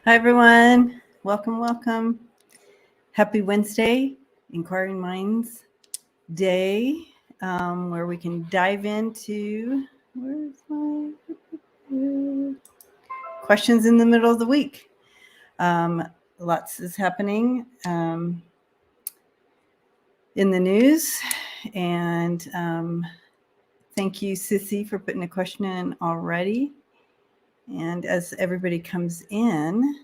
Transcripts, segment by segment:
Hi, everyone. Welcome, welcome. Happy Wednesday, Inquiring Minds Day, where we can dive into questions in the middle of the week. Lots is happening in the news, and thank you, Sissy, for putting a question in already. And as everybody comes in,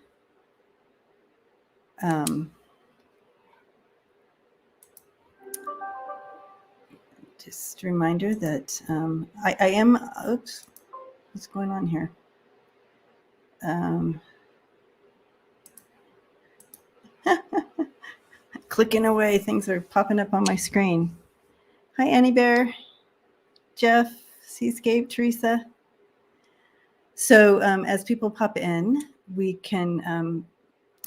just a reminder that I am, oops, what's going on here? Clicking away, things are popping up on my screen. Hi, Annie Bear, Jeff, Seascape, Teresa. So as people pop in, we can,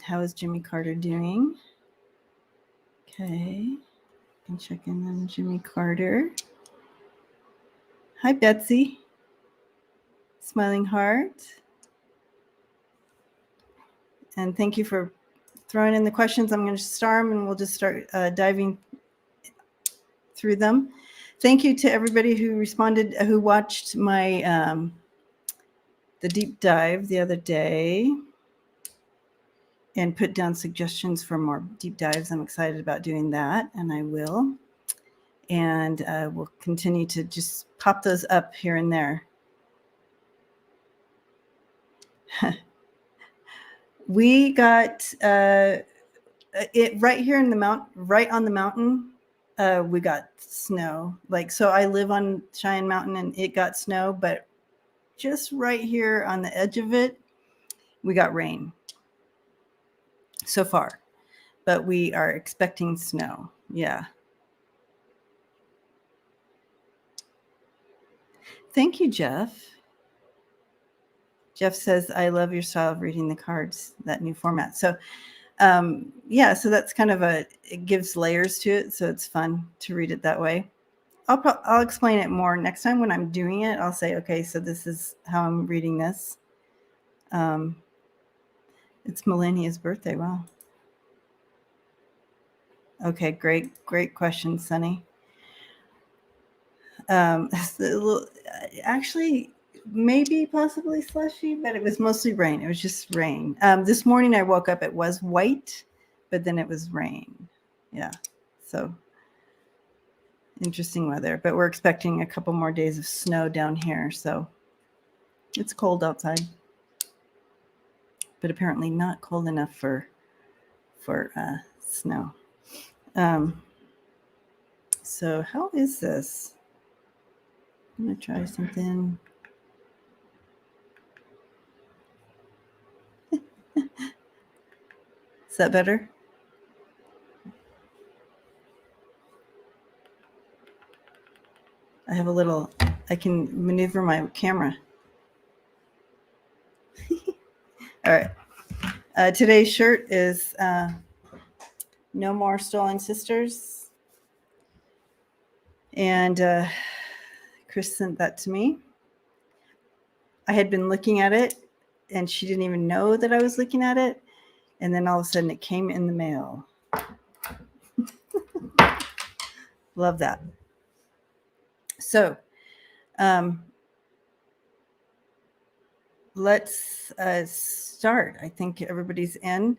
how is Jimmy Carter doing? Okay, can check in on Jimmy Carter. Hi, Betsy, Smiling Heart. And thank you for throwing in the questions. I'm going to star them and we'll just start diving through them. Thank you to everybody who responded, who watched my the deep dive the other day and put down suggestions for more deep dives. I'm excited about doing that, and I will. And we'll continue to just pop those up here and there. We got it right here in the right on the mountain. We got snow. So I live on Cheyenne Mountain, and it got snow, but just right here on the edge of it, we got rain so far, but we are expecting snow. Yeah. Thank you, Jeff. Jeff says, I love your style of reading the cards, that new format. So yeah, so that's kind of it gives layers to it. So it's fun to read it that way. I'll explain it more next time when I'm doing it. I'll say, okay, so this is how I'm reading this. It's Melania's birthday. Wow. Okay, great question, Sunny. Actually, maybe possibly slushy, but it was mostly rain. It was just rain. This morning I woke up, it was white, but then it was rain. Yeah, so interesting weather, but we're expecting a couple more days of snow down here, so it's cold outside, but apparently not cold enough for snow. So how is this? I'm gonna try something. Is that better? I have I can maneuver my camera. All right. Today's shirt is No More Stolen Sisters. And Chris sent that to me. I had been looking at it, and she didn't even know that I was looking at it. And then all of a sudden it came in the mail. Love that. So let's start. I think everybody's in.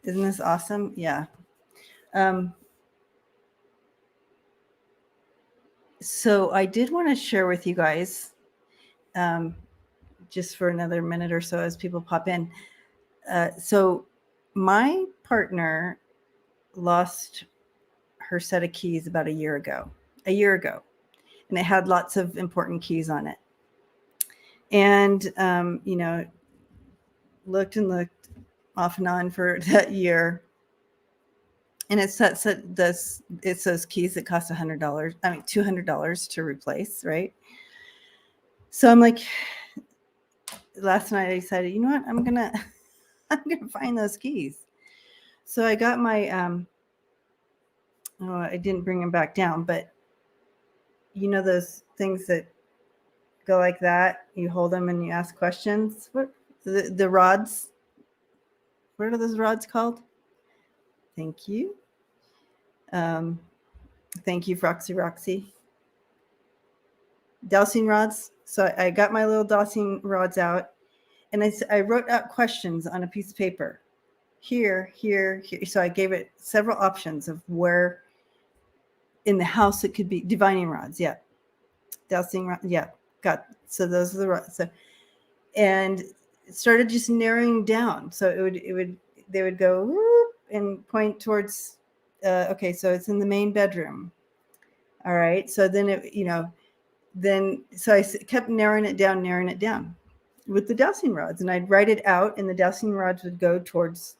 Isn't this awesome? Yeah. So I did want to share with you guys, just for another minute or so as people pop in. So my partner lost her set of keys about a year ago, and it had lots of important keys on it. And, looked off and on for that year. And it's those keys that cost $200 to replace, right? So I'm like, last night I decided, you know what, I'm gonna find those keys. So I got my I didn't bring them back down, but those things that go like that, you hold them and you ask questions. What the rods what are those rods called? Thank you. Thank you, Roxy. Dowsing rods. So I got my little dowsing rods out, and I wrote out questions on a piece of paper. Here. So I gave it several options of where in the house it could be. Divining rods, yeah. Dowsing rod, yeah. Got, so those are the rods. So, and it started just narrowing down. So they would go whoop and point towards, okay, so it's in the main bedroom. All right. So then so I kept narrowing it down with the dowsing rods, and I'd write it out, and the dowsing rods would go towards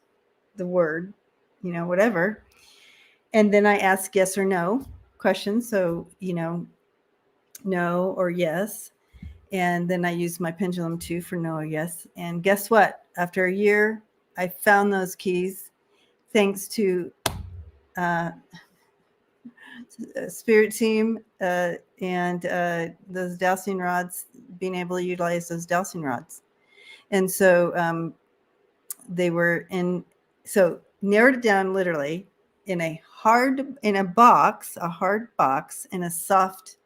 the word, whatever. And then I ask yes or no questions. So, no or yes. And then I use my pendulum too for no or yes. And guess what? After a year, I found those keys thanks to Spirit Team and those dowsing rods, being able to utilize those dowsing rods. And so they were so narrowed it down literally in a hard box in a soft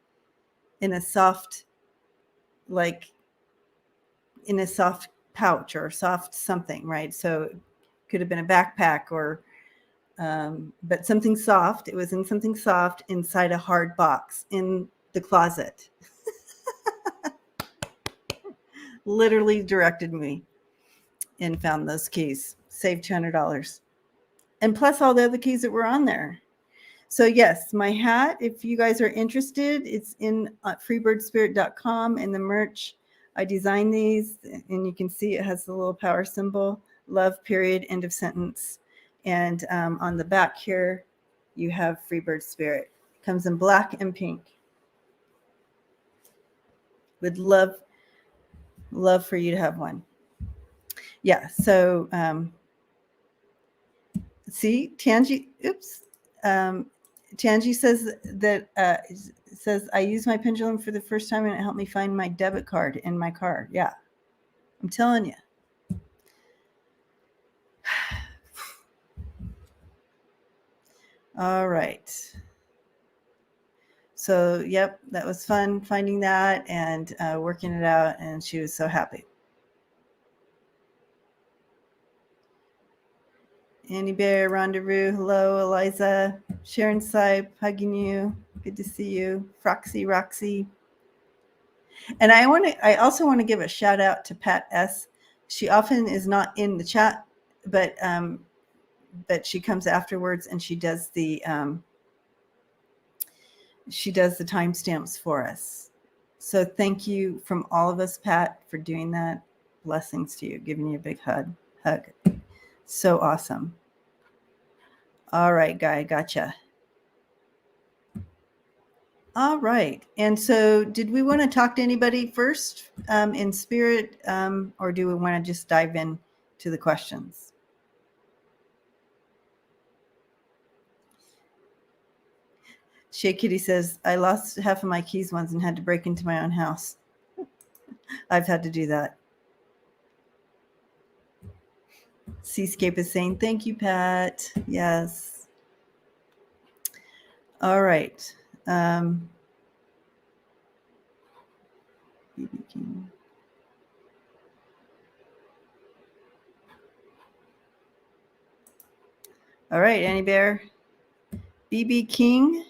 like in a soft pouch or soft something, right? So it could have been a backpack or but something soft. It was in something soft inside a hard box in the closet. Literally directed me and found those keys. Saved $200. And plus all the other keys that were on there. So yes, my hat, if you guys are interested, it's in freebirdspirit.com, and the merch. I designed these, and you can see it has the little power symbol, love, period, end of sentence. And on the back here, you have Freebird Spirit. It comes in black and pink. Would love for you to have one. Yeah, so see, Tangi, oops. Tangi says that I used my pendulum for the first time and it helped me find my debit card in my car. Yeah, I'm telling you. All right. So, yep, that was fun finding that and working it out, and she was so happy. Annie Bear, Rendezvous, hello, Eliza, Sharon Sipe, hugging you. Good to see you. Roxy. And I also want to give a shout out to Pat S. She often is not in the chat, but she comes afterwards and she does the timestamps for us. So thank you from all of us, Pat, for doing that. Blessings to you. Giving you a big hug. So awesome. All right, Guy, gotcha. All right. And so did we want to talk to anybody first in spirit, or do we want to just dive in to the questions? Shea Kitty says, I lost half of my keys once and had to break into my own house. I've had to do that. Seascape is saying, thank you, Pat. Yes. All right. BB King. All right, Annie Bear. BB King.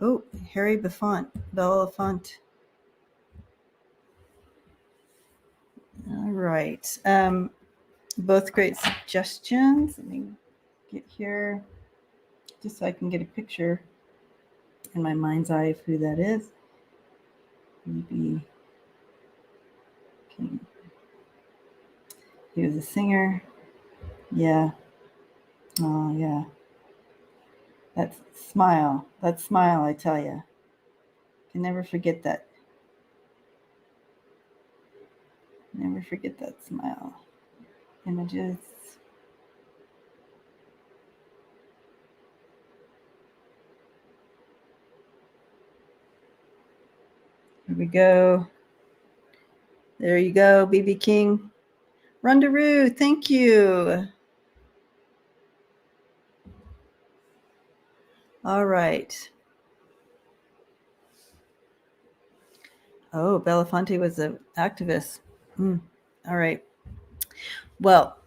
Oh, Harry Belafonte. All right. Both great suggestions. Let me get here just so I can get a picture in my mind's eye of who that is. BB King. He was a singer. Yeah. Oh, yeah. That smile, I tell you. Can never forget that. Never forget that smile. Images. Here we go. There you go, BB King. Rondaroo, thank you. All right. Oh, Belafonte was an activist. All right. Well,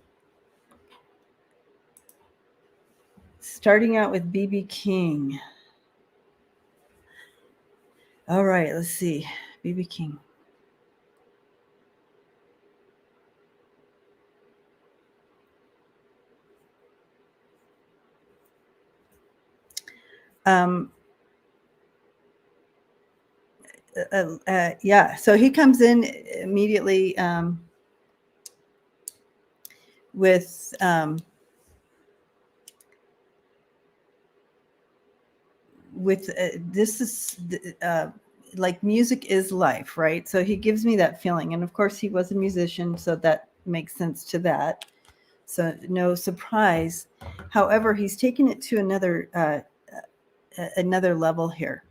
starting out with BB King. All right, let's see. BB King. Yeah, so he comes in immediately with this is like music is life, right? So he gives me that feeling, and of course he was a musician, so that makes sense to that. So no surprise. However, he's taken it to another level here.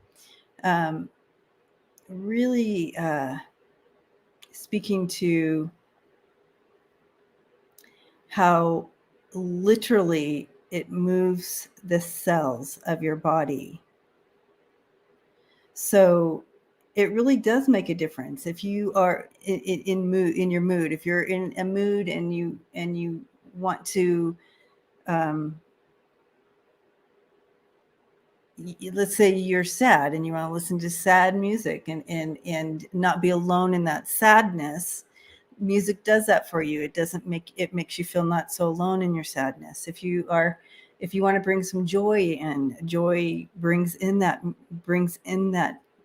Really speaking to how literally it moves the cells of your body. So it really does make a difference if you are in your mood. If you're in a mood and you want to, let's say you're sad and you want to listen to sad music and not be alone in that sadness. Music does that for you. It makes you feel not so alone in your sadness. If you want to bring some joy in, joy brings in that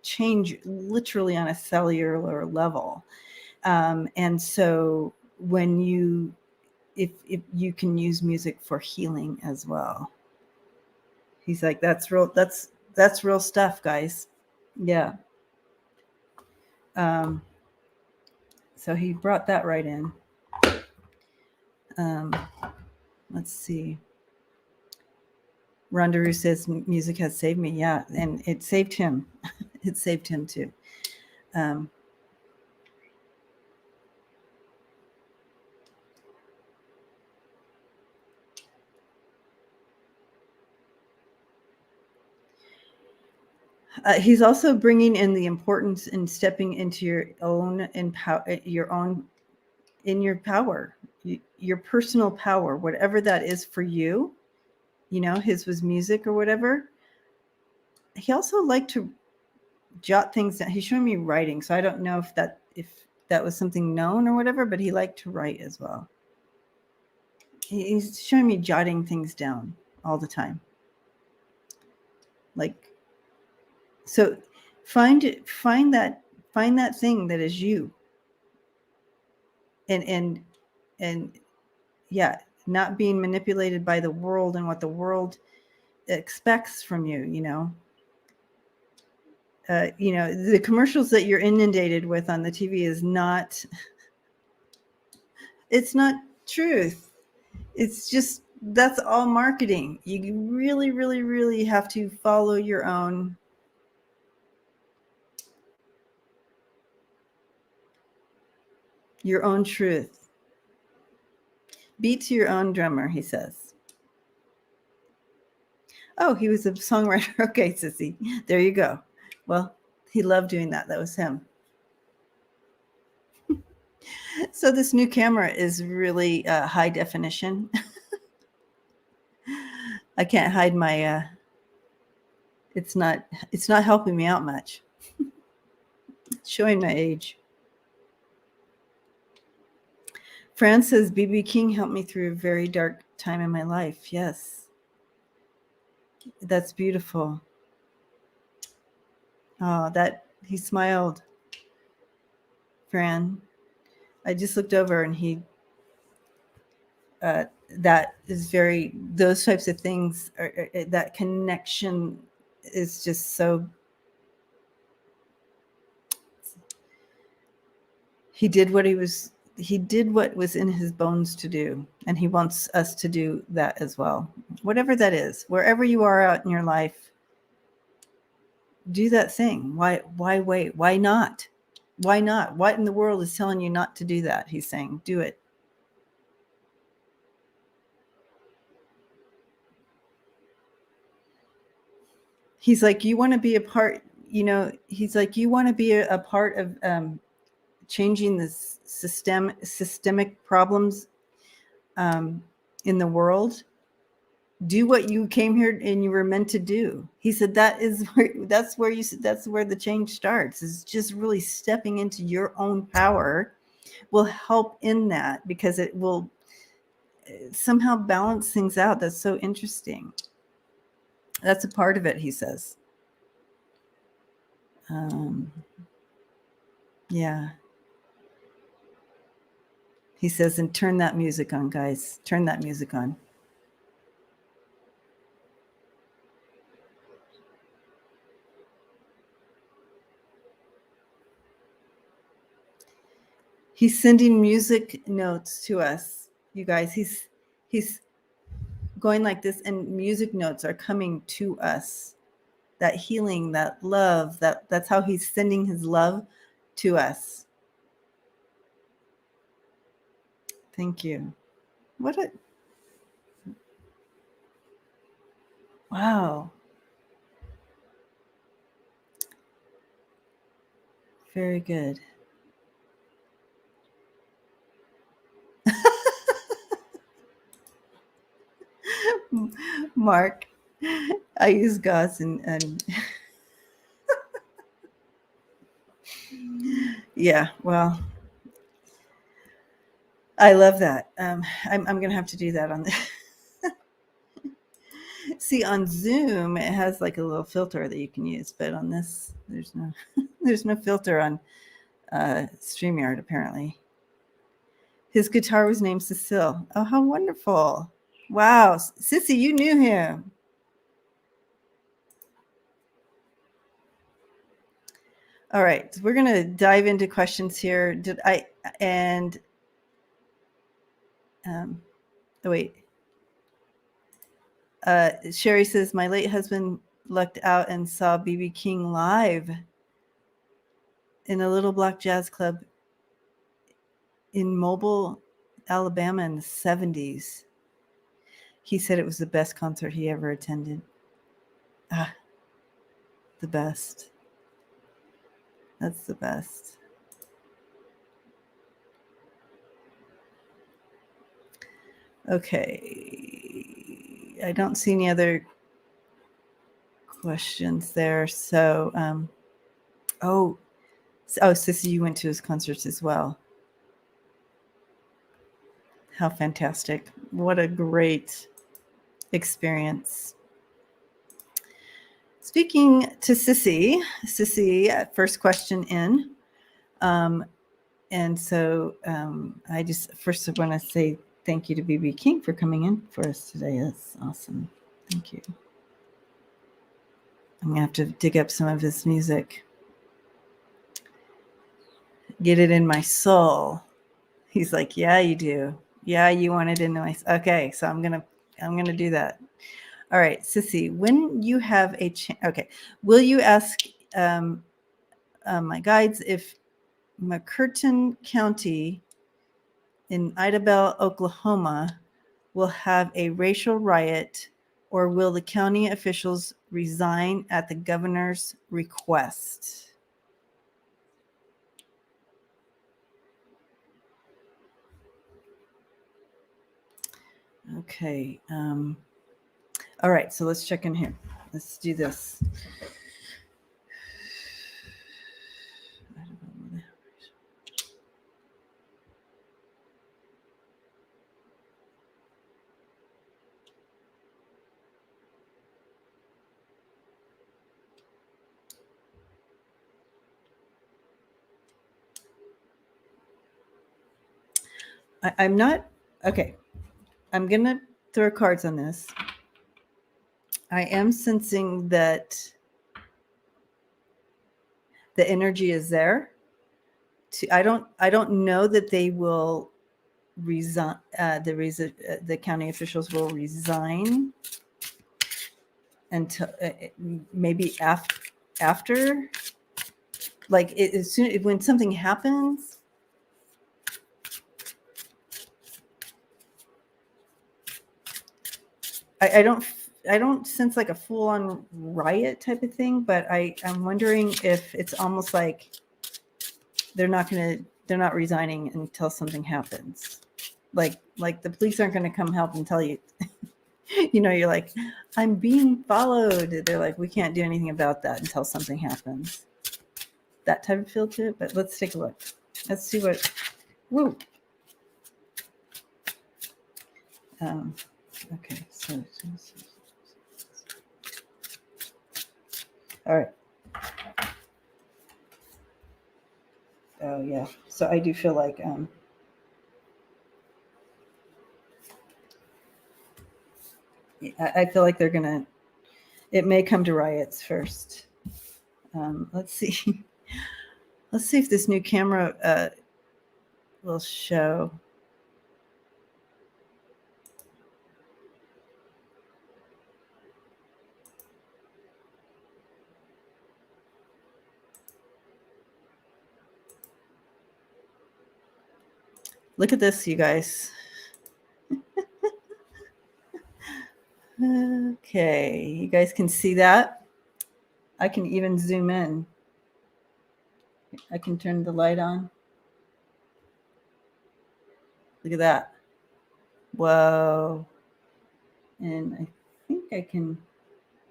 change literally on a cellular level. And so when if you can use music for healing as well. He's like, that's real stuff, guys. Yeah. So he brought that right in. Let's see. Rondaroo says music has saved me. Yeah, and it saved him. It saved him too. He's also bringing in the importance in stepping into your own power, your personal power, whatever that is for you. You know, his was music or whatever. He also liked to jot things down. He's showing me writing, so I don't know if that was something known or whatever, but he liked to write as well. He's showing me jotting things down all the time. Like, so find that thing that is you. And yeah, not being manipulated by the world and what the world expects from you, you know. The commercials that you're inundated with on the TV is not, it's not truth. It's just, that's all marketing. You really, really, really have to follow your own truth. Beat to your own drummer, he says. Oh, he was a songwriter. Okay, Sissy. There you go. Well, he loved doing that. That was him. So this new camera is really high definition. I can't hide my it's not helping me out much. It's showing my age. Fran says BB King helped me through a very dark time in my life. Yes. That's beautiful. Oh, that he smiled. Fran. I just looked over and he that is very, those types of things that connection is just so, he did what was in his bones to do, and he wants us to do that as well. Whatever that is, wherever you are out in your life, do that thing. Why wait? Why not? What in the world is telling you not to do that? He's saying, do it. he's like, you want to be a part, he's like, you want to be a part of changing the systemic problems in the world. Do what you came here and you were meant to do. He said that's where the change starts, is just really stepping into your own power will help in that, because it will somehow balance things out. That's so interesting. That's a part of it, he says. Yeah. He says, and turn that music on, guys. Turn that music on. He's sending music notes to us, you guys. He's going like this, and music notes are coming to us. That healing, that love, that's how he's sending his love to us. Thank you. Wow. Very good. Mark, I use gauze and yeah, well, I love that. I'm going to have to do that on the see, on Zoom, it has like a little filter that you can use, but on this, there's no, there's no filter on StreamYard, apparently. His guitar was named Cecile. Oh, how wonderful. Wow. Sissy, you knew him. All right. We're going to dive into questions here. Wait. Sherry says, my late husband lucked out and saw B.B. King live in a little black jazz club in Mobile, Alabama in the 70s. He said it was the best concert he ever attended. The best. That's the best. Okay. I don't see any other questions there. So, Sissy, you went to his concerts as well. How fantastic. What a great experience. Speaking to Sissy, first question in. And so I just first want to say thank you to B.B. King for coming in for us today. That's awesome. Thank you. I'm going to have to dig up some of his music. Get it in my soul. He's like, yeah, you do. Yeah, you want it in my soul. Okay, so I'm going to do that. All right, Sissy, when you have a chance, okay, will you ask my guides if McCurtain County in Idabel, Oklahoma, will have a racial riot, or will the county officials resign at the governor's request? Okay. All right, so let's check in here. Let's do this. I'm not, okay. I'm going to throw cards on this. I am sensing that the energy is there. I don't know that they will resign. The county officials will resign until maybe after, like as soon when something happens. I don't I don't sense like a full-on riot type of thing, but I'm wondering if it's almost like they're not resigning until something happens. Like the police aren't going to come help and tell you, you're like, I'm being followed. They're like, we can't do anything about that until something happens. That type of feel to it. But let's take a look. Let's see what. Woo. Okay. So. All right. Oh yeah. So I do feel like I feel like they're gonna. It may come to riots first. Let's see. Let's see if this new camera will show. Look at this, you guys. Okay, you guys can see that. I can even zoom in. I can turn the light on. Look at that. Whoa. And I think I can,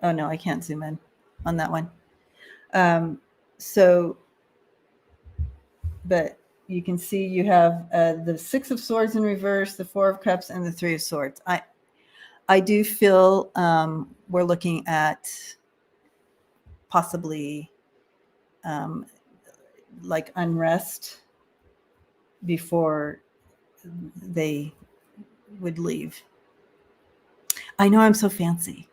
oh no, I can't zoom in on that one. But you can see you have the 6 of Swords in reverse, the 4 of Cups, and the 3 of Swords. I do feel we're looking at possibly like unrest before they would leave. I know I'm so fancy.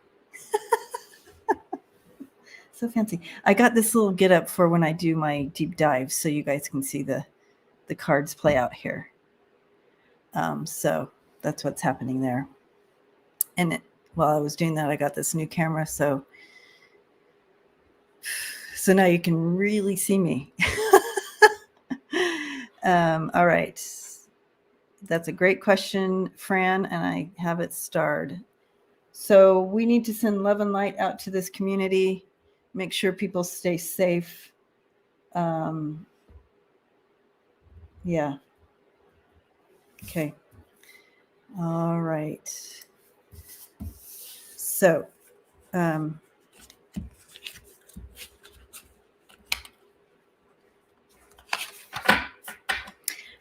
So fancy. I got this little get up for when I do my deep dives so you guys can see the cards play out here. So that's what's happening there. And while I was doing that, I got this new camera. So now you can really see me. All right. That's a great question, Fran, and I have it starred. So we need to send love and light out to this community, make sure people stay safe. Yeah. Okay. All right. So,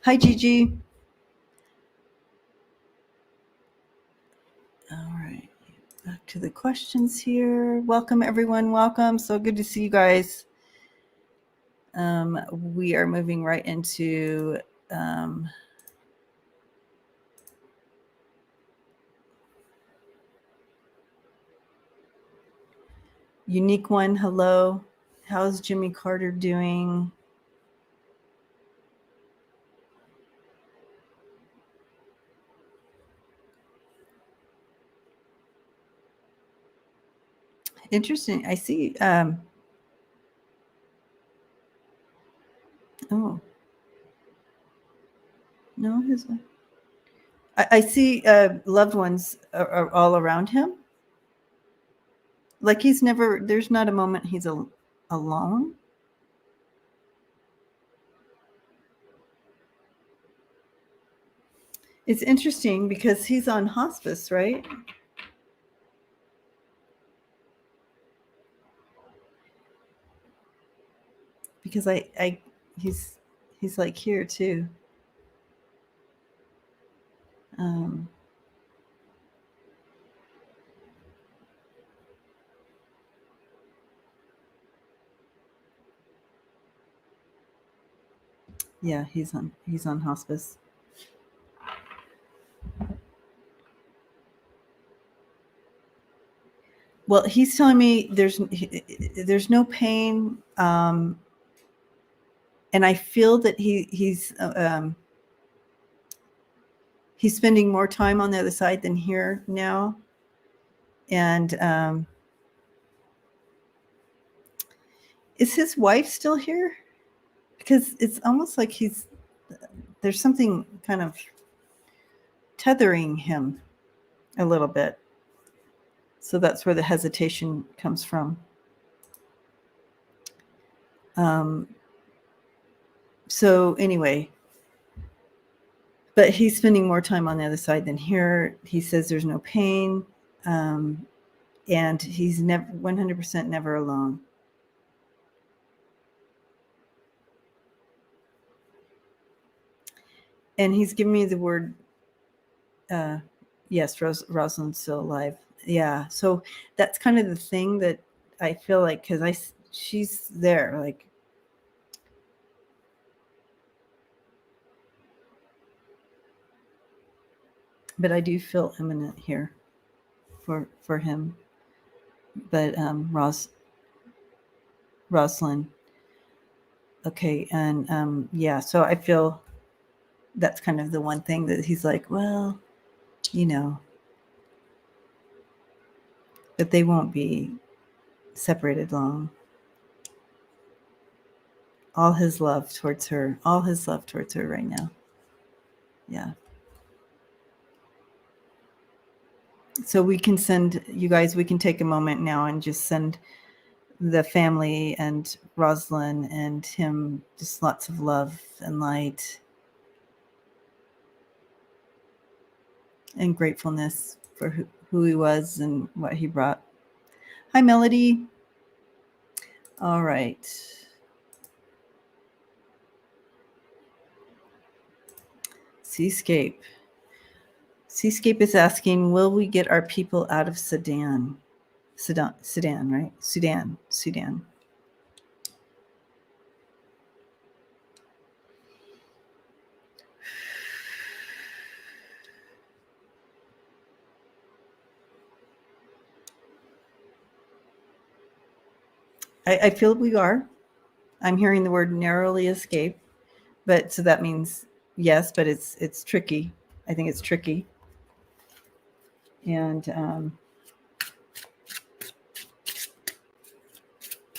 hi, Gigi. All right. Back to the questions here. Welcome, everyone. Welcome. So good to see you guys. We are moving right into Unique One. Hello. How's Jimmy Carter doing? Interesting. I see. Oh. No, I see loved ones are all around him. Like there's not a moment he's alone. It's interesting because he's on hospice, right? Because he's like here too. Yeah, he's on hospice. Well, he's telling me there's no pain, and I feel that he's spending more time on the other side than here now, and is his wife still here? Because it's almost like there's something kind of tethering him a little bit. So that's where the hesitation comes from. So anyway, but he's spending more time on the other side than here. He says there's no pain, and he's never 100% never alone. And he's giving me the word, yes, Rosalind's still alive. Yeah, so that's kind of the thing that I feel like, because she's there, like, but I do feel imminent here for him. But Rosalind, okay, and yeah, so I feel that's kind of the one thing that he's like, well, you know, but they won't be separated long. All his love towards her right now. Yeah. So we can send, you guys, we can take a moment now and just send the family and Rosalind and him just lots of love and light and gratefulness for who he was and what he brought. Hi, Melody. All right. Seascape. Seascape is asking, will we get our people out of Sudan? Sudan, right? Sudan. I feel we are. I'm hearing the word narrowly escape, but so that means yes, but it's tricky. I think it's tricky. And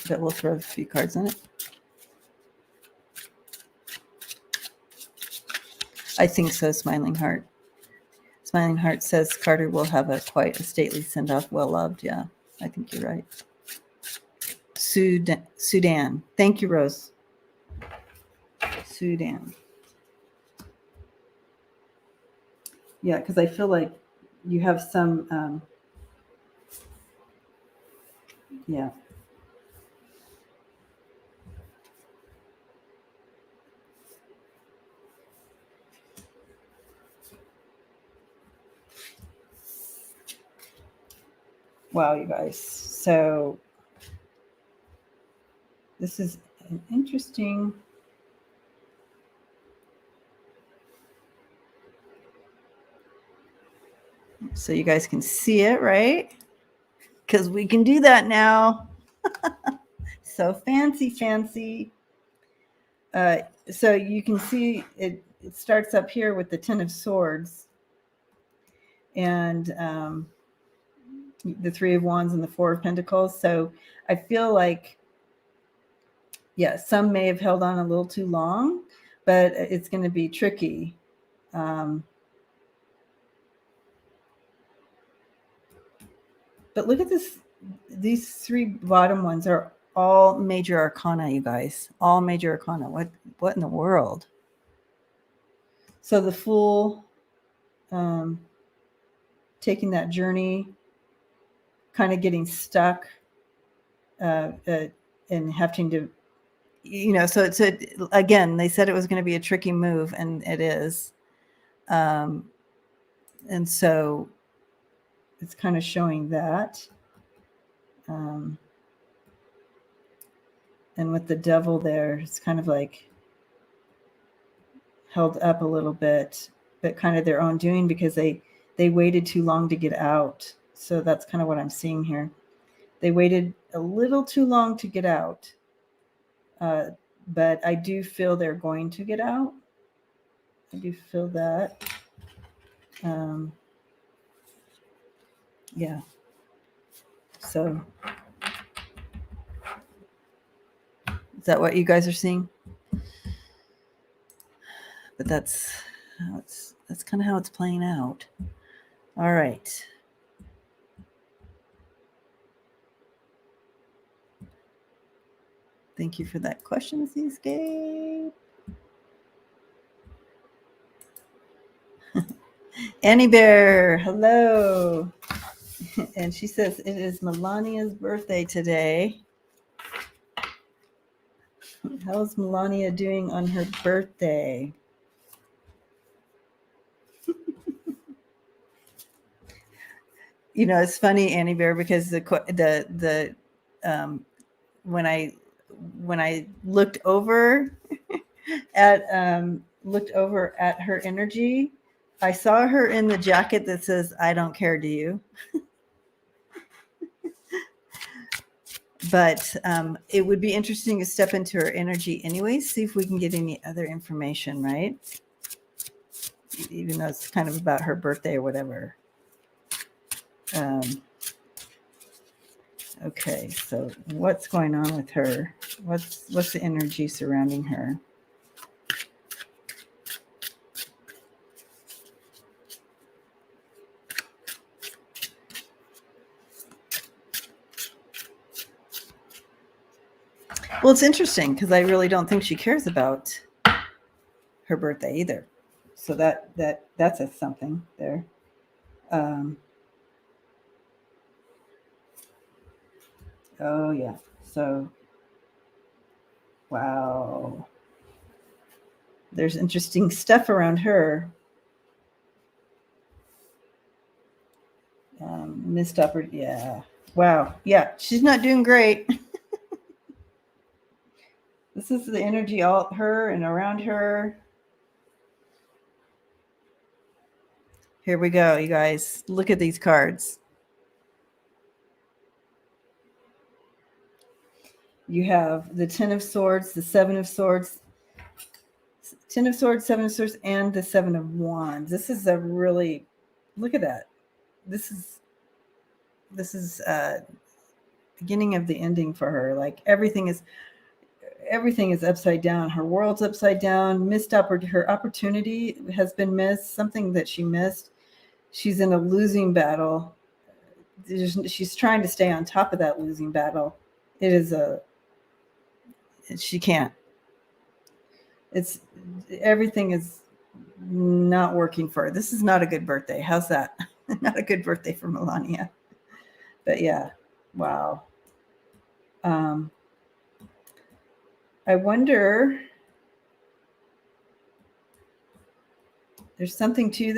but we'll throw a few cards on it. I think so, Smiling Heart. Smiling Heart says Carter will have a quite a stately send-off, well-loved. Yeah, I think you're right. Sudan. Thank you, Rose. Sudan. Yeah, because I feel like you have some, yeah. Wow, you guys. So this is an interesting. So you guys can see it, right? Because we can do that now. So fancy. So you can see it starts up here with the Ten of Swords and the Three of Wands and the Four of Pentacles. So I feel like, yeah, some may have held on a little too long, but it's going to be tricky. But look at this. These three bottom ones are all major arcana, you guys. All major arcana. What in the world? So the Fool, taking that journey, kind of getting stuck, and having to, so it's again, they said it was going to be a tricky move, and it is. And so it's kind of showing that. And with the Devil there, it's kind of like held up a little bit, but kind of their own doing because they waited too long to get out. So that's kind of what I'm seeing here. They waited a little too long to get out. But I do feel they're going to get out. I do feel that. Yeah. So is that what you guys are seeing? But that's kind of how it's playing out. All right. Thank you for that question, Seascape. Annie Bear, hello. And she says it is Melania's birthday today. How's Melania doing on her birthday? You know, it's funny, Annie Bear, because when I looked over at her energy, I saw her in the jacket that says "I don't care, do you?" But it would be interesting to step into her energy anyway, see if we can get any other information, right? Even though it's kind of about her birthday or whatever. Okay, so what's going on with her? What's the energy surrounding her? Well, it's interesting because I really don't think she cares about her birthday either. So that's a something there. Oh yeah. So wow. There's interesting stuff around her. Missed opportunity. Yeah. Wow. Yeah. She's not doing great. This is the energy all her and around her. Here we go, you guys. Look at these cards. You have the Ten of Swords, the Seven of Swords, Ten of Swords, Seven of Swords, and the Seven of Wands. This is a really, look at that. This is beginning of the ending for her. Like everything is upside down. Her world's upside down. Her opportunity has been missed. Something that she missed. She's in a losing battle. She's trying to stay on top of that losing battle. She can't. Everything is not working for her. This is not a good birthday. How's that? Not a good birthday for Melania. But yeah, wow. I wonder, there's something to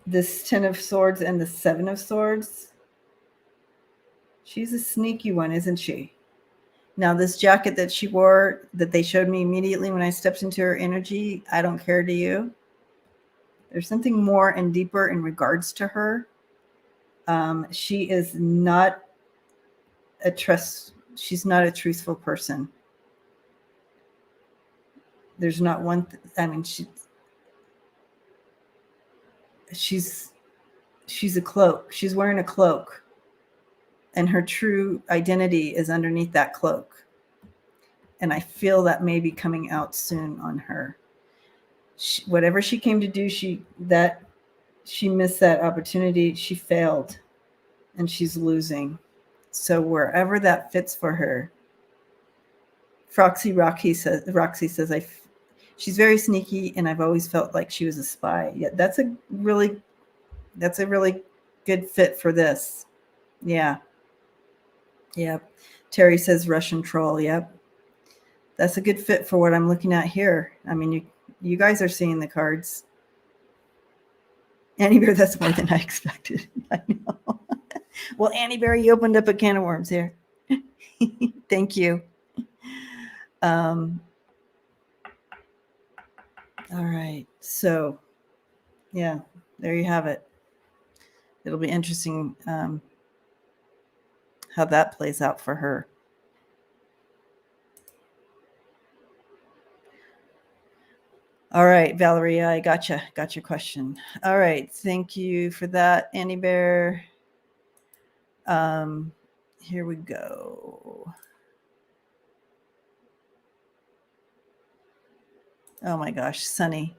this Ten of Swords and the Seven of Swords. She's a sneaky one, isn't she? Now, this jacket that she wore that they showed me immediately when I stepped into her energy, I don't care, do you? There's something more and deeper in regards to her. She is not she's not a truthful person. There's not one, she's a cloak. She's wearing a cloak. And her true identity is underneath that cloak. And I feel that may be coming out soon on her. Whatever she came to do, she missed that opportunity. She failed, and she's losing. So wherever that fits for her, Roxy says, she's very sneaky, and I've always felt like she was a spy. Yeah, that's a really good fit for this. Yeah. Yep. Terry says Russian troll. Yep. That's a good fit for what I'm looking at here. I mean, you guys are seeing the cards. Annie Bear, that's more than I expected. I know. Well, Annie Bear, you opened up a can of worms here. Thank you. All right. So, yeah, there you have it. It'll be interesting how that plays out for her. All right, Valerie, I gotcha. Got your question. All right. Thank you for that, Annie Bear. Here we go. Oh my gosh, Sunny.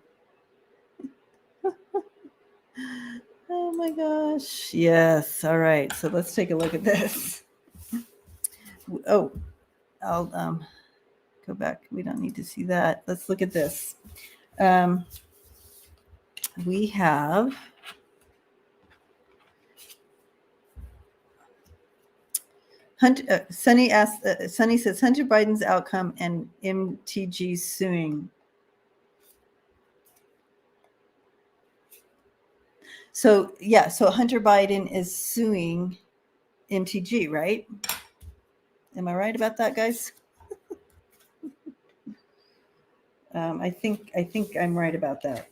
Oh my gosh. Yes. All right. So let's take a look at this. I'll go back. We don't need to see that. Let's look at this. We have Sunny says Hunter Biden's outcome and MTG suing. So Hunter Biden is suing MTG, right? Am I right about that, guys? I think I'm right about that.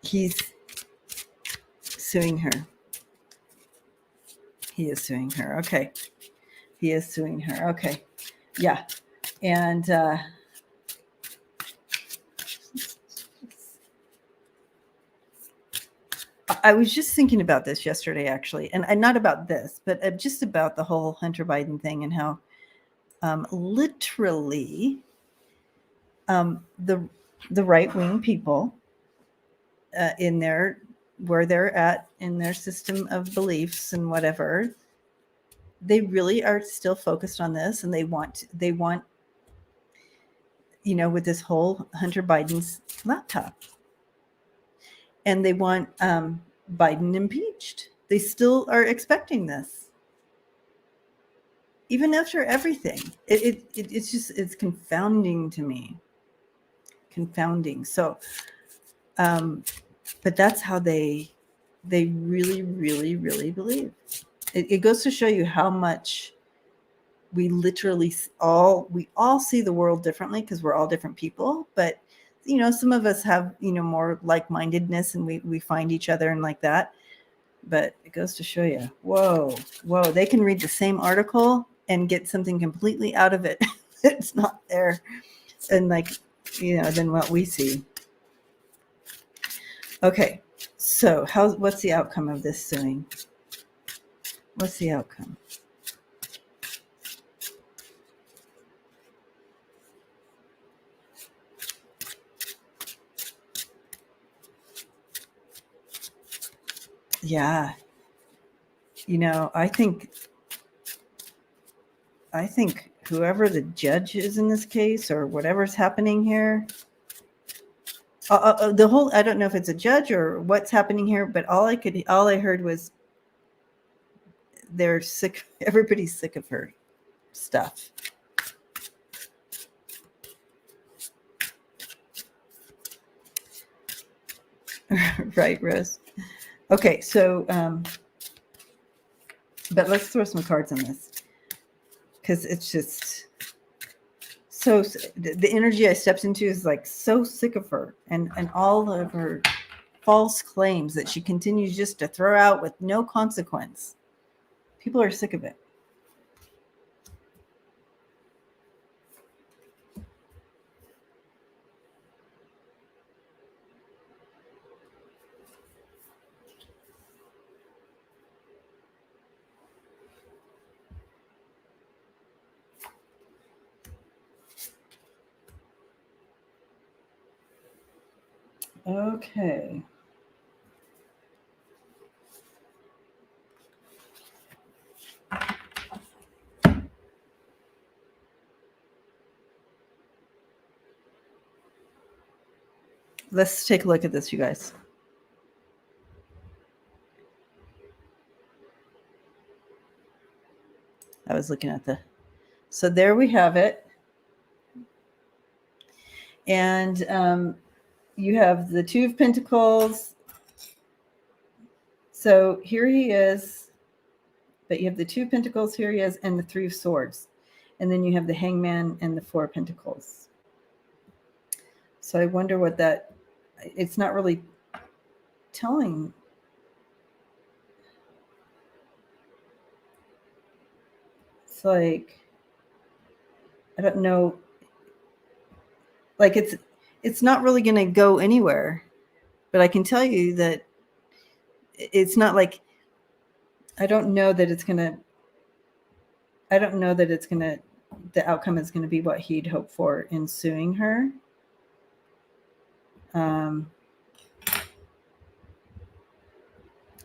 He's suing her. He is suing her. Okay. He is suing her. Okay. Yeah. And I was just thinking about this yesterday, actually, and not about this, but just about the whole Hunter Biden thing and how literally the right-wing people in their where they're at in their system of beliefs and whatever, they really are still focused on this, and they want with this whole Hunter Biden's laptop, and they want Biden impeached. They still are expecting this, even after everything. It's confounding to me. Confounding. So, but that's how they really, really, really believe. It goes to show you how much we literally all see the world differently, because we're all different people. But some of us have more like-mindedness, and we find each other and like that. But it goes to show you, whoa, they can read the same article and get something completely out of it. It's not there, and than what we see. Okay, so what's the outcome of this suing? What's the outcome? Yeah. I think whoever the judge is in this case, or whatever's happening here, I don't know if it's a judge or what's happening here, but all I heard was they're sick. Everybody's sick of her stuff. Right, Rose? Okay, so but let's throw some cards on this, because it's just so the energy I stepped into is so sick of her and all of her false claims that she continues just to throw out with no consequence. People are sick of it. Okay. Let's take a look at this, you guys. I was looking at so there we have it. And you have the Two of Pentacles. So here he is, but you have the Two of Pentacles, here he is, and the Three of Swords. And then you have the Hangman and the Four of Pentacles. So I wonder what it's not really telling. It's I don't know. It's not really going to go anywhere. But I can tell you that it's not I don't know that the outcome is going to be what he'd hoped for in suing her.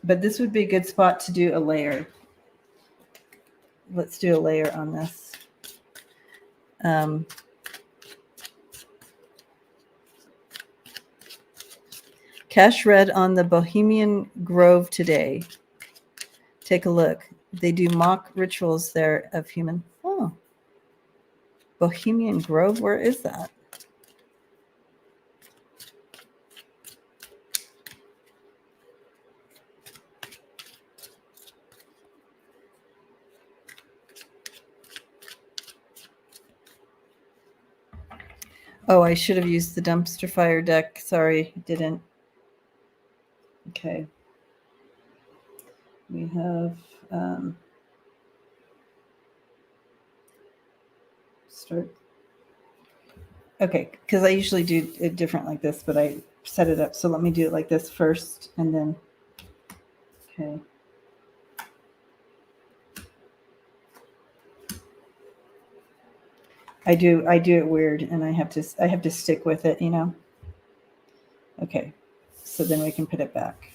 But this would be a good spot to do a layer. Let's do a layer on this. Cash read on the Bohemian Grove today. Take a look. They do mock rituals there of human. Oh, Bohemian Grove. Where is that? Oh, I should have used the dumpster fire deck. Sorry, didn't. Okay. We have start. Okay, because I usually do it different like this, but I set it up. So let me do it like this first, and then. Okay. I do it weird, and I have to stick with it, you know. Okay, so then we can put it back.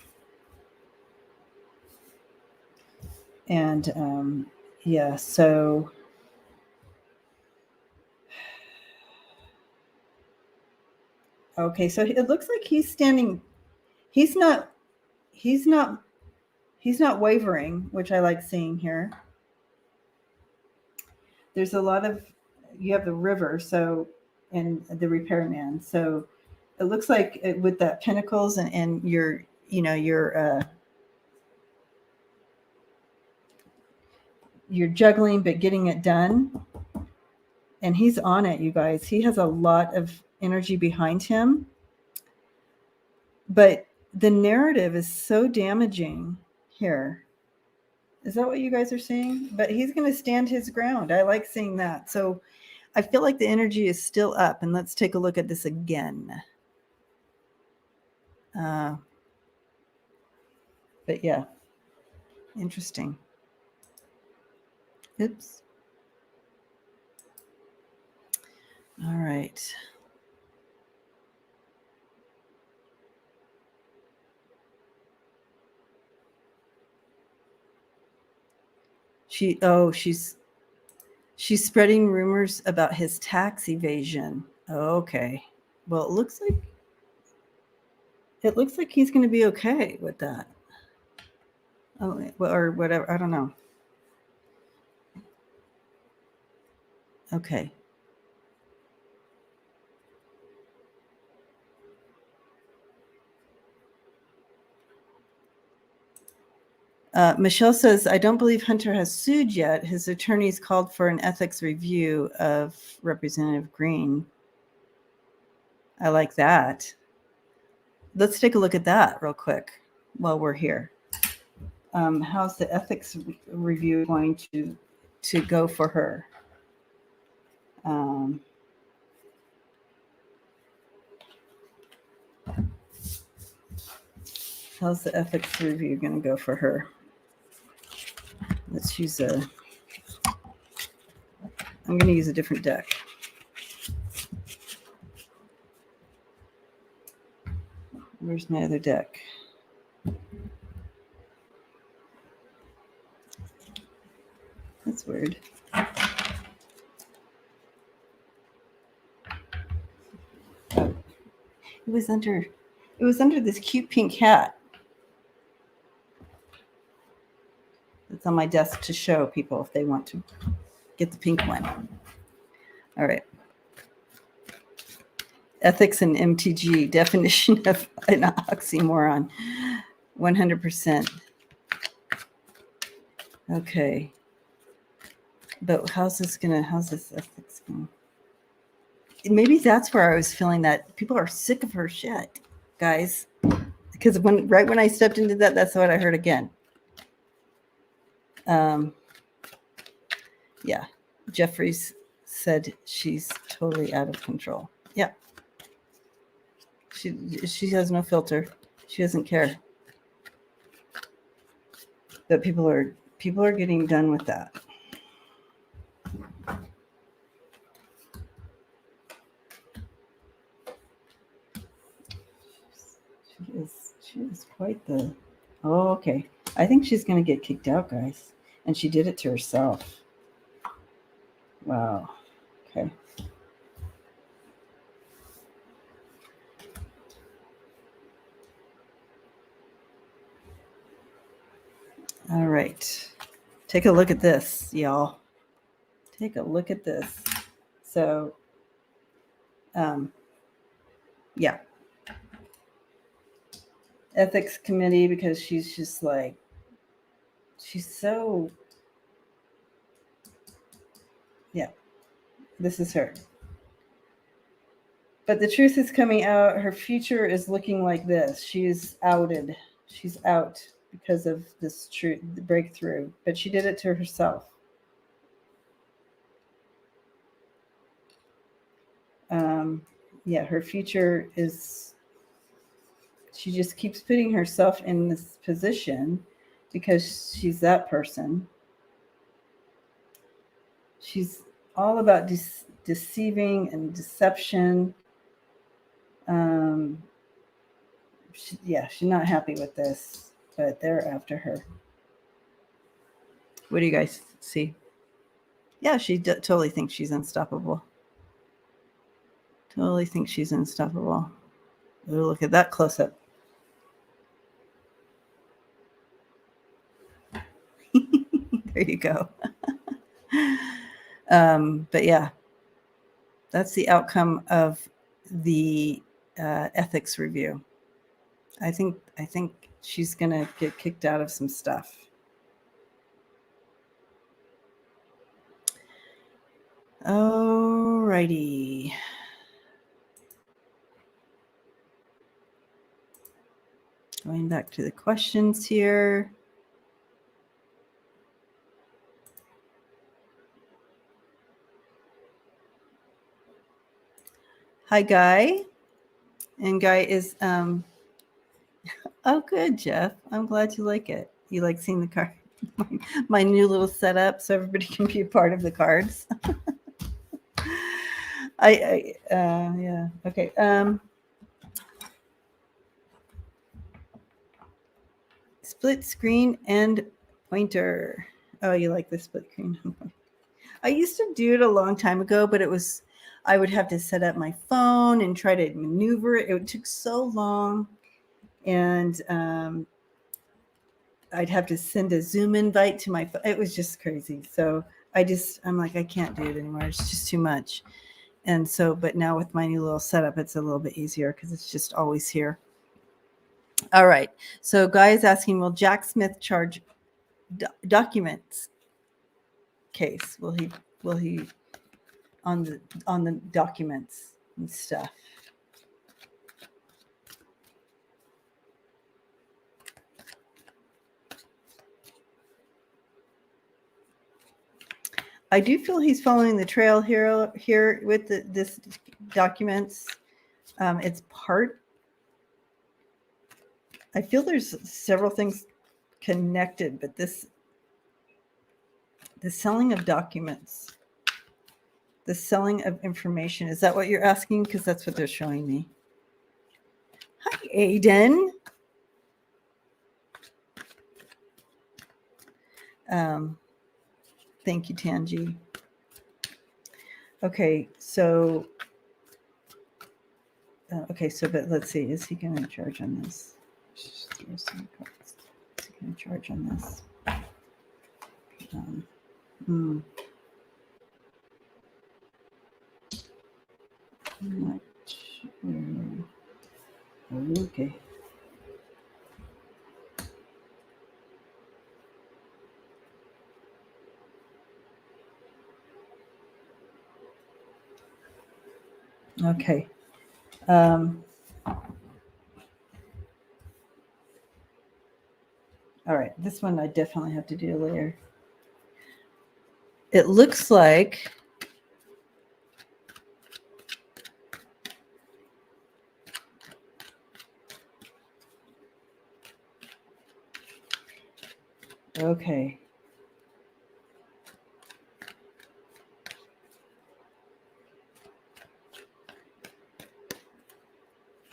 And yeah, so okay, so it looks like he's standing. He's not wavering, which I like seeing here. There's a lot of, you have the river, so, and the repairman. So it looks like with that pentacles and your, you know, you're juggling, but getting it done. And he's on it, you guys. He has a lot of energy behind him. But the narrative is so damaging here. Is that what you guys are seeing? But he's going to stand his ground. I like seeing that. So I feel like the energy is still up. And let's take a look at this again. But yeah, interesting. Oops. All right. She's spreading rumors about his tax evasion. Okay. Well, it looks like he's going to be okay with that. Oh, or whatever. I don't know. Okay. Michelle says, I don't believe Hunter has sued yet. His attorneys called for an ethics review of Representative Green. I like that. Let's take a look at that real quick while we're here. How's the ethics review going to go for her? How's the ethics review going to go for her? Let's use I'm going to use a different deck. Where's my other deck? That's weird. It was under this cute pink hat. It's on my desk to show people if they want to get the pink one. All right. Ethics and MTG, definition of an oxymoron. 100%. Okay. But how's this ethics going? Maybe that's where I was feeling that people are sick of her shit, guys. Because right when I stepped into that, that's what I heard again. Yeah. Jeffries said she's totally out of control. Yeah. She has no filter. She doesn't care. But people are getting done with that. She is quite the Oh, okay. I think she's going to get kicked out, guys. And she did it to herself. Wow. Okay. All right. Take a look at this, y'all. Take a look at this. So, yeah. Ethics committee, because she's just like, she's so, yeah, this is her. But the truth is coming out. Her future is looking like this. She's outed. She's out because of this truth, the breakthrough. But she did it to herself. Yeah, her future is, she just keeps putting herself in this position because she's that person. She's all about deceiving and deception. She's not happy with this, but they're after her. What do you guys see? Yeah, she totally thinks she's unstoppable. Totally thinks she's unstoppable. Ooh, look at that close up. There you go. But yeah, that's the outcome of the ethics review. I think she's gonna get kicked out of some stuff. Alrighty. Going back to the questions here. Hi, Guy. And Guy is, oh, good, Jeff. I'm glad you like it. You like seeing the card, my new little setup, so everybody can be a part of the cards. Yeah. Okay. Split screen and pointer. Oh, you like the split screen? I used to do it a long time ago, but I would have to set up my phone and try to maneuver it. It took so long, and I'd have to send a Zoom invite to my phone. It was just crazy. So I'm like, I can't do it anymore. It's just too much. And so, but now with my new little setup, it's a little bit easier because it's just always here. All right. So Guy is asking, will Jack Smith charge documents case? Will he on the documents and stuff? I do feel he's following the trail here with this documents. It's part. I feel there's several things connected, but the selling of documents, the selling of information. Is that what you're asking? Because that's what they're showing me. Hi, Aiden. Thank you, Tanji. Okay, so but let's see. Is he going to charge on this? Is he going to charge on this? I'm not sure. Okay. Okay. All right. This one I definitely have to do later. It looks like okay.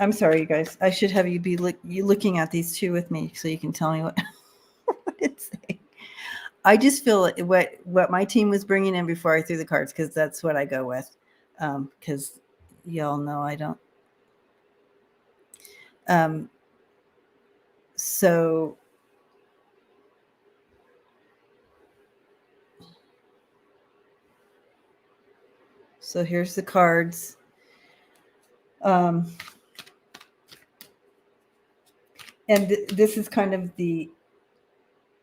I'm sorry, you guys. I should have you be looking at these two with me so you can tell me what, what it's saying. I just feel what my team was bringing in before I threw the cards, because that's what I go with. Because y'all know I don't. So here's the cards. And this is kind of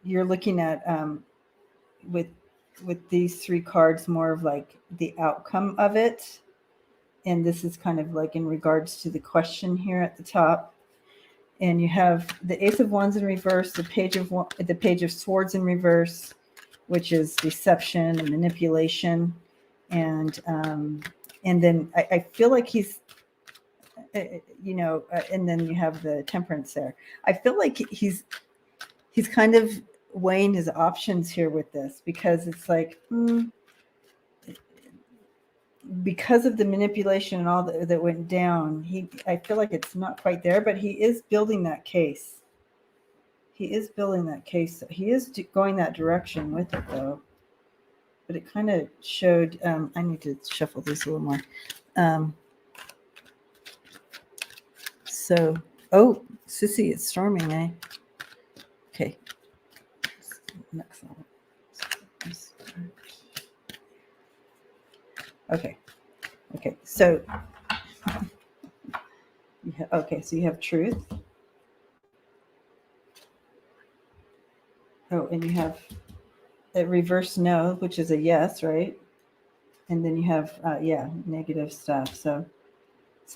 you're looking at with these three cards, more of like the outcome of it. And this is kind of like in regards to the question here at the top. And you have the Ace of Wands in reverse, the Page of Swords in reverse, which is deception and manipulation. And then I feel like he's, and then you have the Temperance there. I feel like he's kind of weighing his options here with this, because it's like, because of the manipulation and all that went down, I feel like it's not quite there, but he is building that case. He is building that case. He is going that direction with it, though. But it kind of showed. I need to shuffle this a little more. Oh, Sissy, it's storming, eh? Okay. Next one. Okay. So, so you have truth. Oh, and you have a reverse no, which is a yes, right? And then you have, negative stuff. So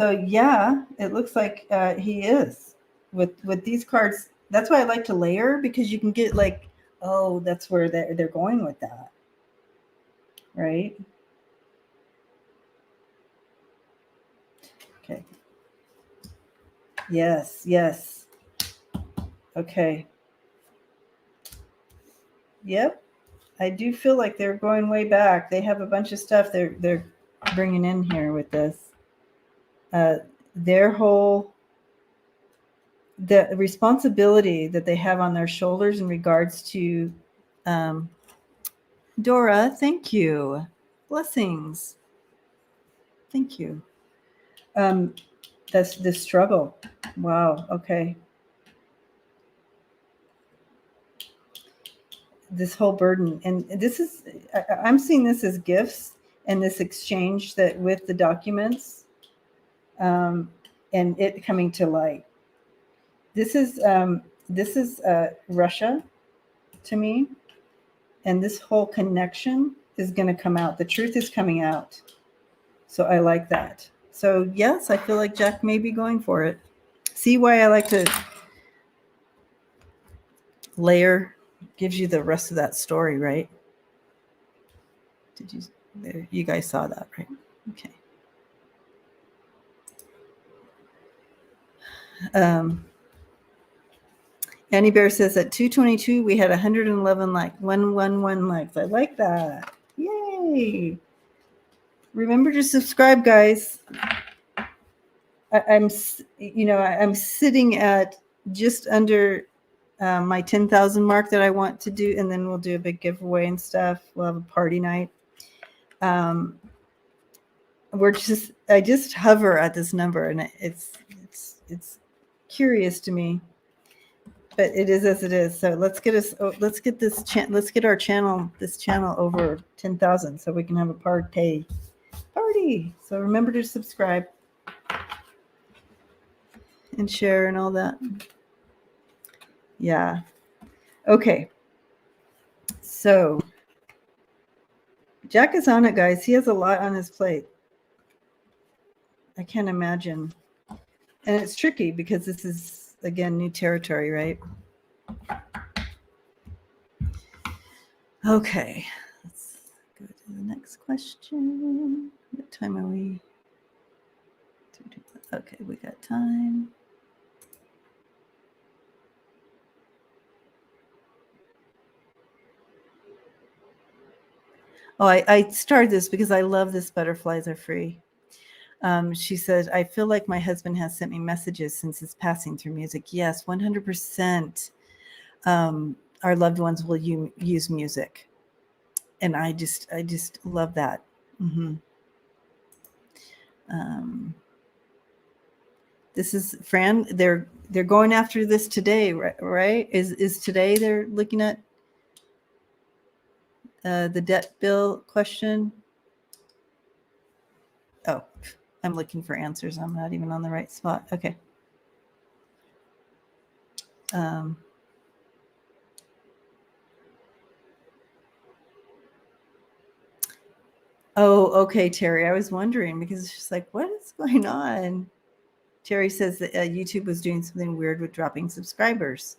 yeah, it looks like he is with these cards. That's why I like to layer, because you can get like, oh, that's where they're going with that, right? Okay. Yes. Okay. Yep. I do feel like they're going way back. They have a bunch of stuff they're bringing in here with this. Their whole, the responsibility that they have on their shoulders in regards to, Dora, thank you. Blessings. Thank you. That's the struggle. Wow. Okay. This whole burden, and this is, I'm seeing this as gifts, and this exchange that with the documents, and it coming to light. This is Russia to me, and this whole connection is going to come out. The truth is coming out. So I like that. So yes, I feel like Jack may be going for it. See why I like to layer, gives you the rest of that story, right? You guys saw that, right? Okay. Annie Bear says at 2:22 we had 111 likes, 111 likes. I like that. Yay! Remember to subscribe, guys. I'm sitting at just under my 10,000 mark that I want to do, and then we'll do a big giveaway and stuff. We'll have a party night. I just hover at this number, and it's curious to me, but it is as it is. So let's get our channel over 10,000 so we can have a party. So remember to subscribe and share and all that. Yeah. Okay. So Jack is on it, guys. He has a lot on his plate. I can't imagine. And it's tricky because this is, again, new territory, right? Okay. Let's go to the next question. What time are we? Okay, we got time. Oh, I started this because I love this. Butterflies are free. She said, I feel like my husband has sent me messages since his passing through music. Yes, 100%. Our loved ones will use music. And I just love that. Mm-hmm. This is Fran. They're going after this today, right? Is today they're looking at the debt bill question? Oh, I'm looking for answers. I'm not even on the right spot. Okay. Oh, okay, Terry. I was wondering because it's just like, what is going on? Terry says that YouTube was doing something weird with dropping subscribers.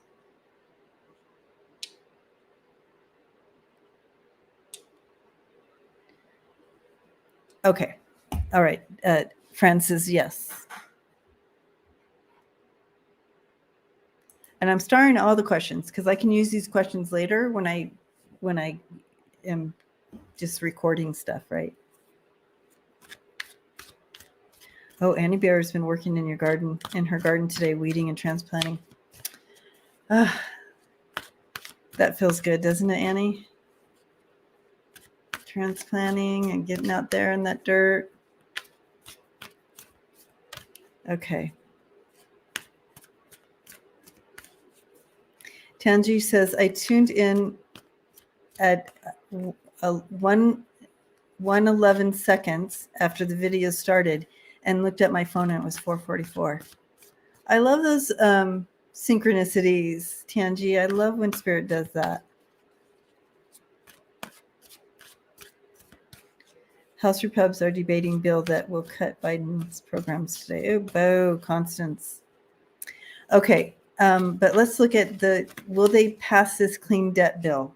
Okay. All right. Fran says yes. And I'm starring all the questions because I can use these questions later when I am just recording stuff, right? Oh, Annie Bear has been working in her garden today, weeding and transplanting. That feels good, doesn't it, Annie? Transplanting and getting out there in that dirt. Okay. Tanji says, I tuned in at 1:11 seconds after the video started and looked at my phone and it was 4:44. I love those synchronicities, Tanji. I love when Spirit does that. House Repubs are debating bill that will cut Biden's programs today. Oh, Bo, Constance. Okay, but let's look at will they pass this clean debt bill?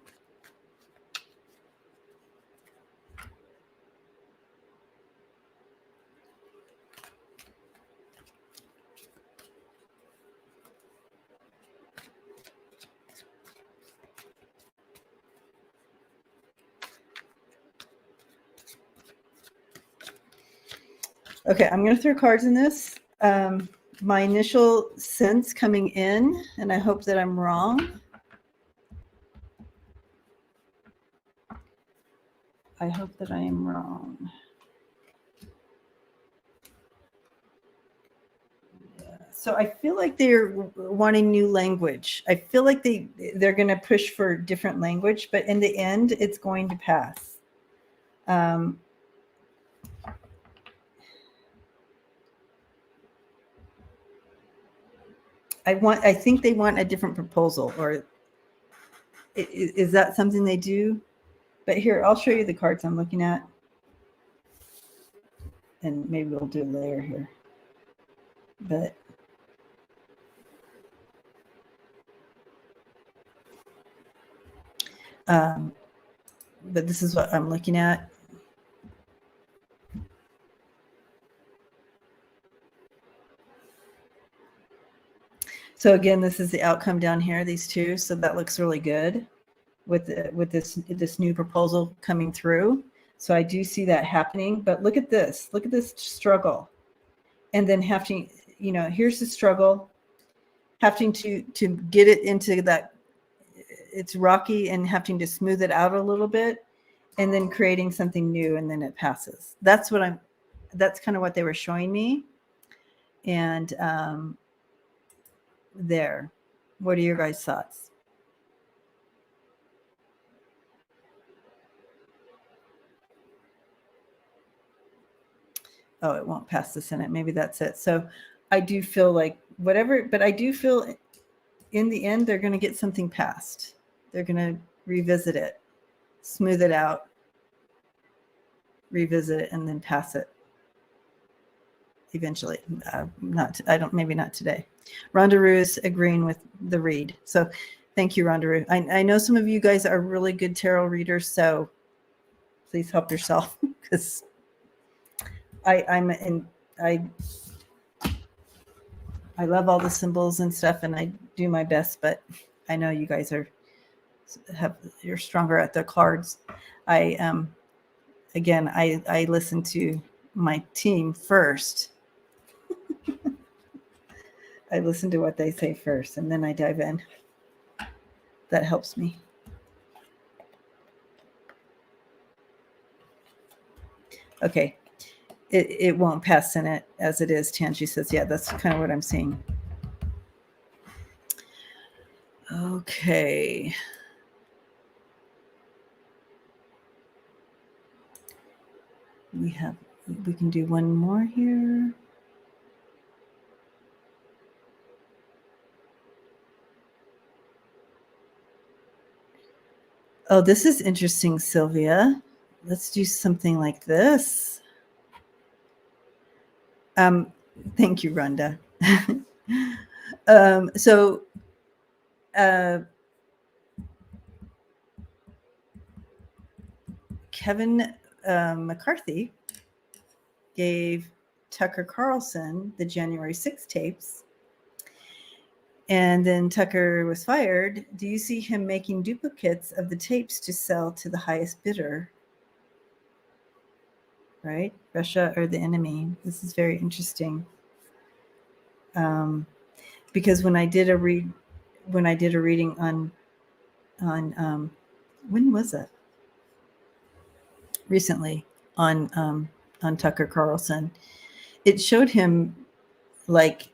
Okay, I'm going to throw cards in this. My initial sense coming in, and I hope that I'm wrong. I hope that I am wrong. So I feel like they're wanting new language. I feel like they're going to push for different language, but in the end, it's going to pass. I think they want a different proposal, or is that something they do? But here, I'll show you the cards I'm looking at, and maybe we'll do a layer here. But this is what I'm looking at. So again, this is the outcome down here, these two. So that looks really good with this new proposal coming through. So I do see that happening. But look at this. Look at this struggle. And then having, here's the struggle, having to get it into that, it's rocky, and having to smooth it out a little bit, and then creating something new, and then it passes. That's kind of what they were showing me. And there. What are your guys' thoughts? Oh, it won't pass the Senate. Maybe that's it. So I do feel like whatever, but I do feel in the end, they're going to get something passed. They're going to revisit it, smooth it out, revisit it, and then pass it eventually. Maybe not today. Rhonda Rue is agreeing with the read. So thank you, Rhonda Rue. I know some of you guys are really good tarot readers, so please help yourself, because I love all the symbols and stuff, and I do my best, but I know you guys you're stronger at the cards. I listen to my team first. I listen to what they say first, and then I dive in. That helps me. Okay. It won't pass Senate as it is. Tanji says, yeah, that's kind of what I'm seeing. Okay. We can do one more here. Oh, this is interesting, Sylvia. Let's do something like this. Thank you, Rhonda. Kevin McCarthy gave Tucker Carlson the January 6th tapes, and then Tucker was fired. Do you see him making duplicates of the tapes to sell to the highest bidder? Right? Russia or the enemy? This is very interesting. Because when I did a reading on when was it? Recently on Tucker Carlson, it showed him like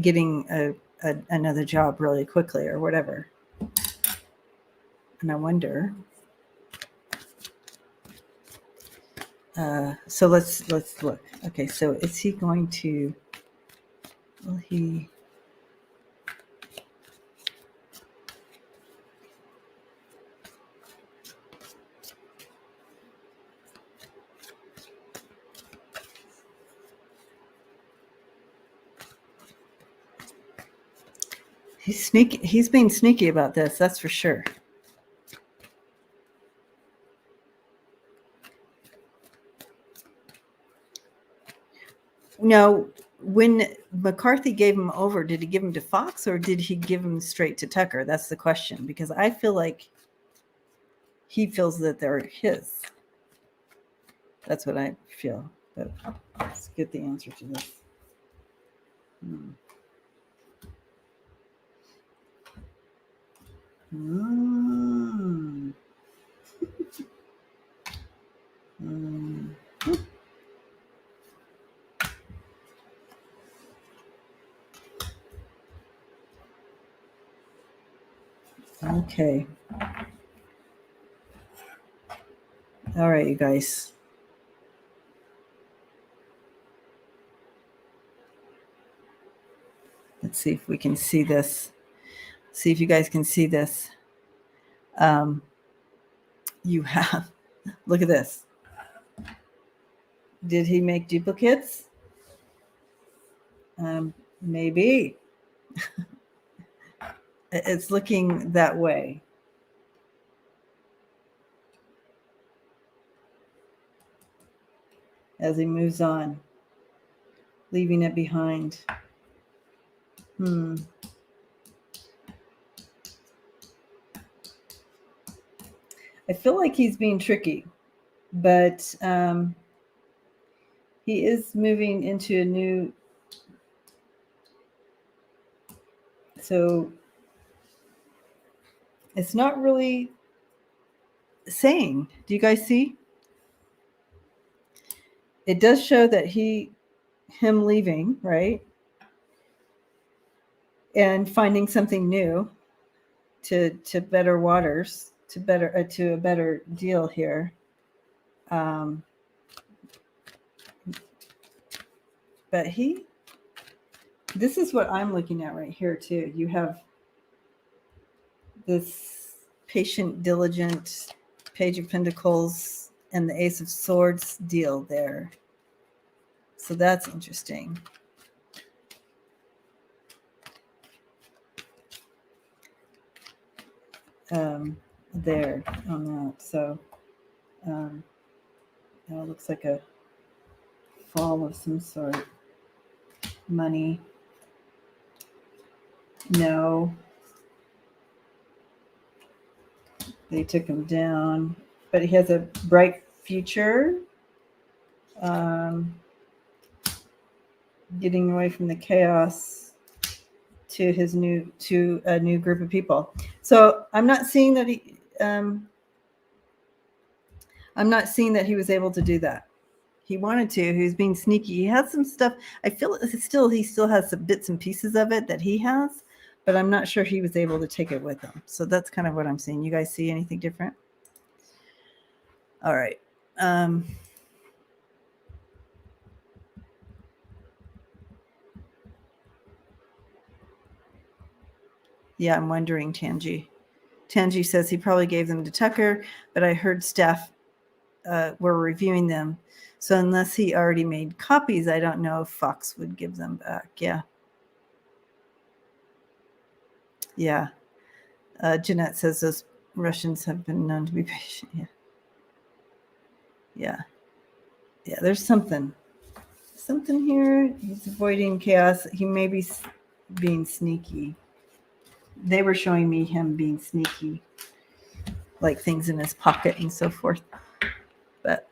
getting another job really quickly or whatever. And I wonder. So let's look. Okay, so is he going to? Will he? He's sneaky. He's being sneaky about this. That's for sure. Now, when McCarthy gave him over, did he give him to Fox or did he give him straight to Tucker? That's the question, because I feel like he feels that they're his. That's what I feel. But let's get the answer to this. Okay. All right, you guys. Let's see if we can see this. See if you guys can see this. You have, look at this. Did he make duplicates? Maybe. It's looking that way. As he moves on, leaving it behind. I feel like he's being tricky, but he is moving into a new. So it's not really saying. Do you guys see? It does show that him leaving, right? And finding something new to better waters, to a better deal here. But this is what I'm looking at right here too. You have this patient, diligent, Page of Pentacles, and the Ace of Swords deal there. So that's interesting. There on that. So now it looks like a fall of some sort. Money. No. They took him down. But he has a bright future. getting away from the chaos to a new group of people. So I'm not seeing that he was able to do that. He wanted to. He was being sneaky. He has some stuff. I feel he still has some bits and pieces of it that he has, but I'm not sure he was able to take it with him. So that's kind of what I'm seeing. You guys see anything different? All right. Yeah, I'm wondering, Tanji. Tanji says he probably gave them to Tucker, but I heard staff were reviewing them. So unless he already made copies, I don't know if Fox would give them back. Yeah. Yeah. Jeanette says those Russians have been known to be patient. Yeah. Yeah. Yeah, there's something here. He's avoiding chaos. He may be being sneaky. They were showing me him being sneaky, like things in his pocket and so forth. But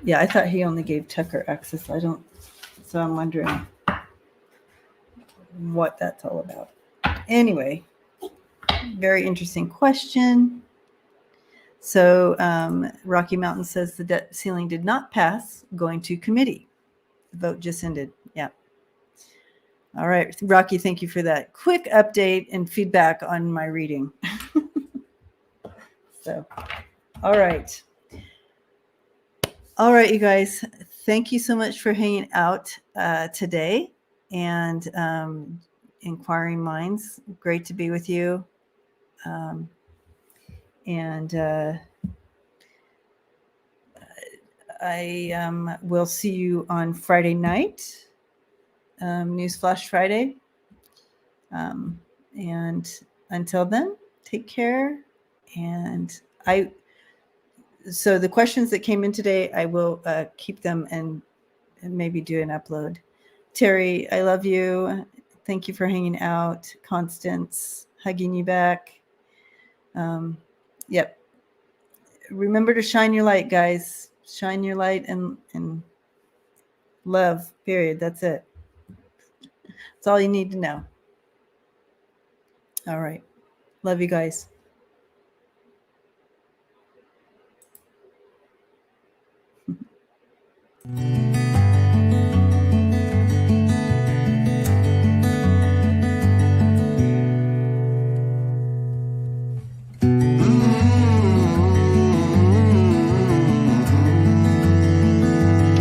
yeah, I thought he only gave Tucker access. So I'm wondering what that's all about. Anyway, very interesting question. So Rocky Mountain says the debt ceiling did not pass, going to committee. The vote just ended. Yeah. All right, Rocky, thank you for that quick update and feedback on my reading. So, all right. All right, you guys, thank you so much for hanging out today. And Inquiring Minds, great to be with you. And I will see you on Friday night, Newsflash Friday. And until then, take care. And so the questions that came in today, I will keep them and maybe do an upload. Terry, I love you. Thank you for hanging out. Constance, hugging you back. Yep. Remember to shine your light, guys. Shine your light and love, period. That's it. That's all you need to know. All right. Love you guys.